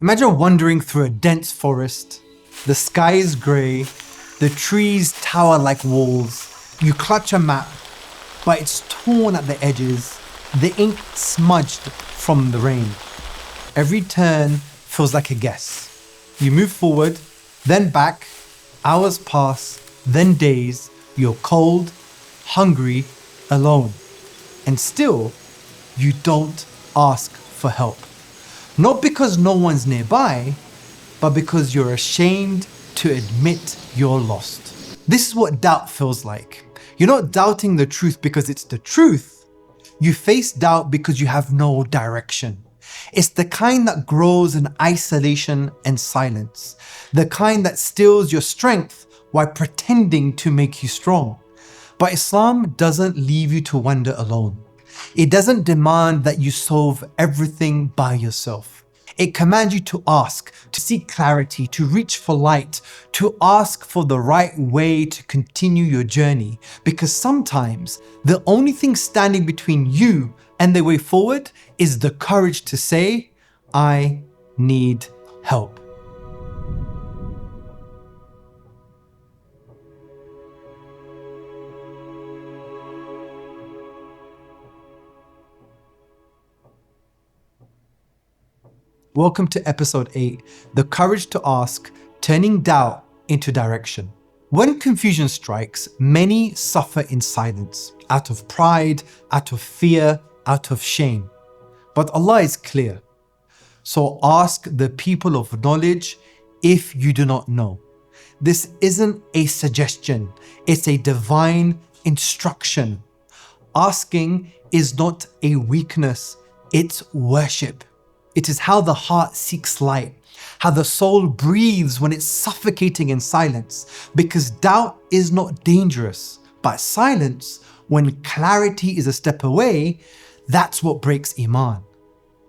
Imagine wandering through a dense forest. The sky is grey, the trees tower like walls. You clutch a map, but it's torn at the edges, the ink smudged from the rain. Every turn feels like a guess. You move forward, then back. Hours pass, then days. You're cold, hungry, alone. And still, you don't ask for help. Not because no one's nearby, but because you're ashamed to admit you're lost. This is what doubt feels like. You're not doubting the truth because it's the truth. You face doubt because you have no direction. It's the kind that grows in isolation and silence. The kind that steals your strength while pretending to make you strong. But Islam doesn't leave you to wander alone. It doesn't demand that you solve everything by yourself. It commands you to ask, to seek clarity, to reach for light, to ask for the right way to continue your journey. Because sometimes the only thing standing between you and the way forward is the courage to say, I need help. Welcome to episode 8, The Courage to Ask, Turning Doubt into Direction. When confusion strikes, many suffer in silence, out of pride, out of fear, out of shame. But Allah is clear. So ask the people of knowledge if you do not know. This isn't a suggestion, it's a divine instruction. Asking is not a weakness, it's worship. It is how the heart seeks light, how the soul breathes when it's suffocating in silence. Because doubt is not dangerous, but silence, when clarity is a step away, that's what breaks Iman.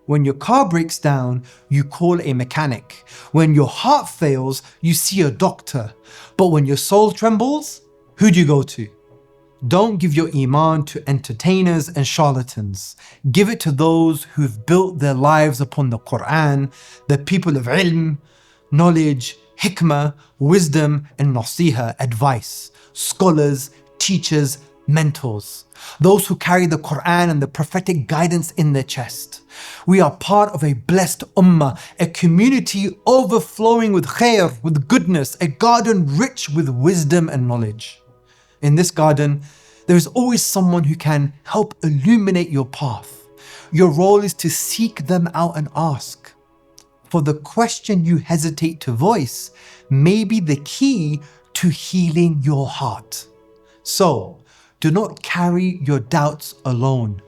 When your car breaks down, you call a mechanic. When your heart fails, you see a doctor. But when your soul trembles, who do you go to? Don't give your Iman to entertainers and charlatans. Give it to those who've built their lives upon the Qur'an, the people of ilm, knowledge, hikmah, wisdom, and nasiha, advice, scholars, teachers, mentors. Those who carry the Qur'an and the prophetic guidance in their chest. We are part of a blessed Ummah, a community overflowing with khair, with goodness, a garden rich with wisdom and knowledge. In this garden, there is always someone who can help illuminate your path. Your role is to seek them out and ask. For the question you hesitate to voice may be the key to healing your heart. So, do not carry your doubts alone.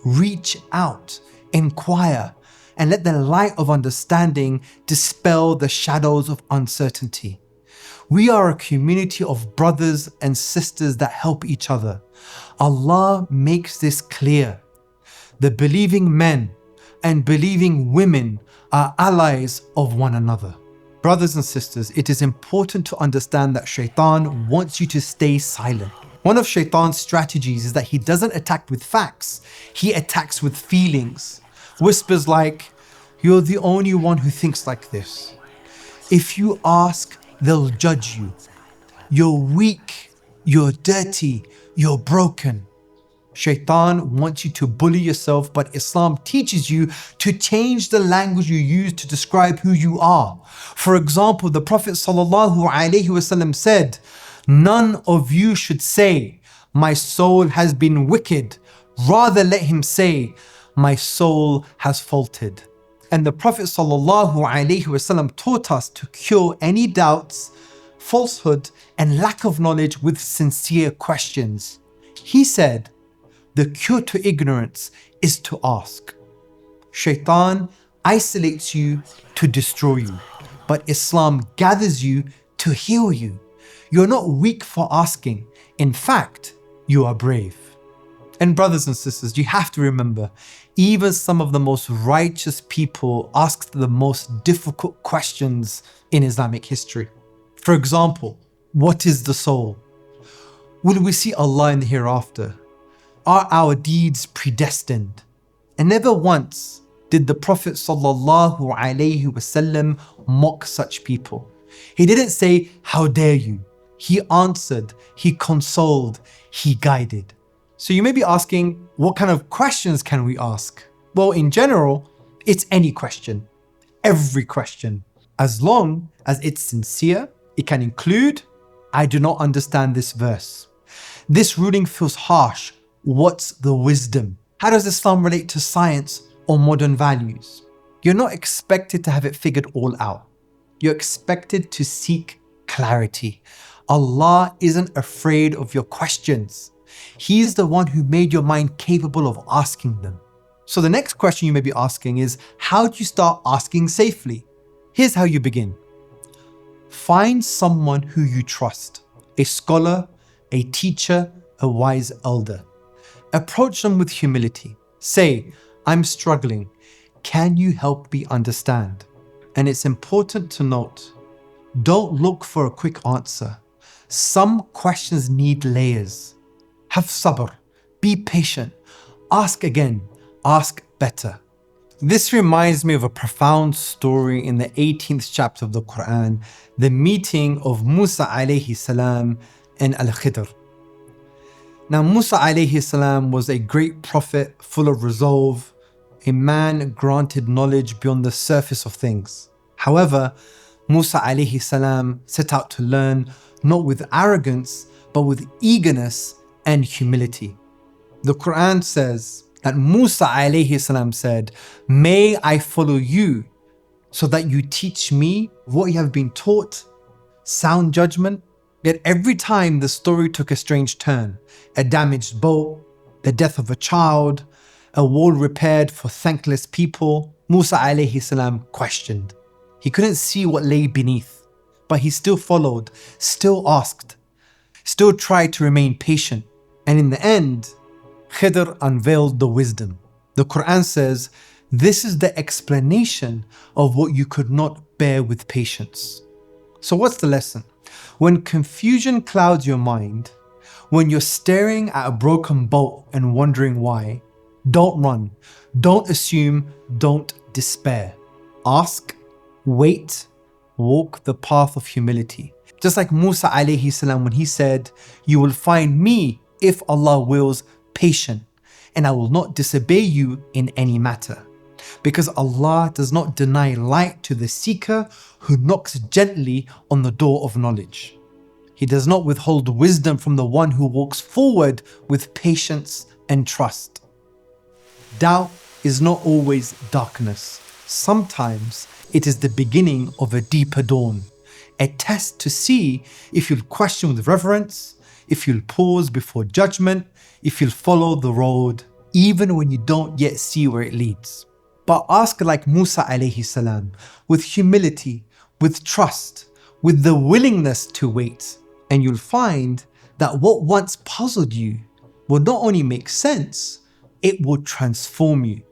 Reach out, inquire, and let the light of understanding dispel the shadows of uncertainty. We are a community of brothers and sisters that help each other. Allah makes this clear. The believing men and believing women are allies of one another. Brothers and sisters, it is important to understand that Shaitan wants you to stay silent. One of Shaitan's strategies is that he doesn't attack with facts, he attacks with feelings. Whispers like, you're the only one who thinks like this. If you ask, they'll judge you. You're weak, you're dirty, you're broken. Shaitan wants you to bully yourself, but Islam teaches you to change the language you use to describe who you are. For example, the Prophet ﷺ said, none of you should say, my soul has been wicked. Rather let him say, my soul has faulted. And the Prophet ﷺ taught us to cure any doubts, falsehood, and lack of knowledge with sincere questions. He said, the cure to ignorance is to ask. Shaitan isolates you to destroy you, but Islam gathers you to heal you. You're not weak for asking. In fact, you are brave. And brothers and sisters, you have to remember, even some of the most righteous people asked the most difficult questions in Islamic history. For example, what is the soul? Will we see Allah in the hereafter? Are our deeds predestined? And never once did the Prophet ﷺ mock such people. He didn't say, "How dare you?" He answered, he consoled, he guided. So you may be asking, what kind of questions can we ask? Well, in general, it's any question, every question. As long as it's sincere, it can include, "I do not understand this verse. This ruling feels harsh. What's the wisdom? How does Islam relate to science or modern values?" You're not expected to have it figured all out. You're expected to seek clarity. Allah isn't afraid of your questions. He's the one who made your mind capable of asking them. So the next question you may be asking is, how do you start asking safely? Here's how you begin. Find someone who you trust, a scholar, a teacher, a wise elder. Approach them with humility. Say, "I'm struggling. Can you help me understand?" And it's important to note, don't look for a quick answer. Some questions need layers. Have sabr, be patient, ask again, ask better. This reminds me of a profound story in the 18th chapter of the Qur'an, the meeting of Musa alayhi salam and Al-Khidr. Now Musa alayhi salam was a great prophet full of resolve, a man granted knowledge beyond the surface of things. However, Musa alayhi salam set out to learn not with arrogance, but with eagerness and humility. The Qur'an says that Musa alayhi salam said, "May I follow you so that you teach me what you have been taught, sound judgment." Yet every time the story took a strange turn, a damaged boat, the death of a child, a wall repaired for thankless people, Musa alayhi salam questioned. He couldn't see what lay beneath, but he still followed, still asked, still tried to remain patient. And in the end, Khidr unveiled the wisdom. The Qur'an says, this is the explanation of what you could not bear with patience. So what's the lesson? When confusion clouds your mind, when you're staring at a broken boat and wondering why, don't run, don't assume, don't despair. Ask, wait, walk the path of humility. Just like Musa alayhi salam when he said, "You will find me, if Allah wills, patient, and I will not disobey you in any matter." Because Allah does not deny light to the seeker who knocks gently on the door of knowledge. He does not withhold wisdom from the one who walks forward with patience and trust. Doubt is not always darkness. Sometimes it is the beginning of a deeper dawn, a test to see if you'll question with reverence, if you'll pause before judgment, if you'll follow the road, even when you don't yet see where it leads. But ask like Musa alayhi salam, with humility, with trust, with the willingness to wait, and you'll find that what once puzzled you will not only make sense, it will transform you.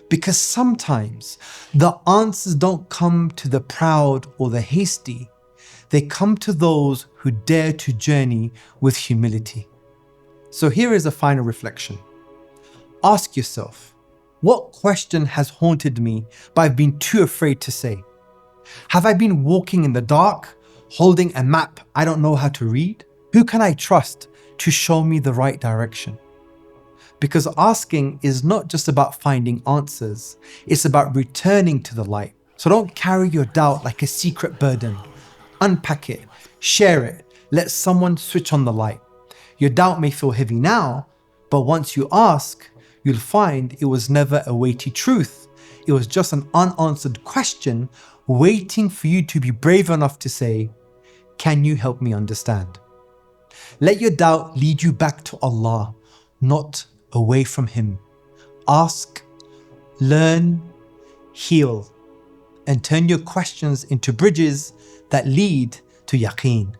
Because sometimes the answers don't come to the proud or the hasty, they come to those who dare to journey with humility. So here is a final reflection. Ask yourself, what question has haunted me but I've been too afraid to say? Have I been walking in the dark, holding a map I don't know how to read? Who can I trust to show me the right direction? Because asking is not just about finding answers, it's about returning to the light. So don't carry your doubt like a secret burden. Unpack it, share it, let someone switch on the light. Your doubt may feel heavy now, but once you ask, you'll find it was never a weighty truth. It was just an unanswered question waiting for you to be brave enough to say, "Can you help me understand?" Let your doubt lead you back to Allah, not away from Him. Ask, learn, heal, and turn your questions into bridges that lead to yaqeen.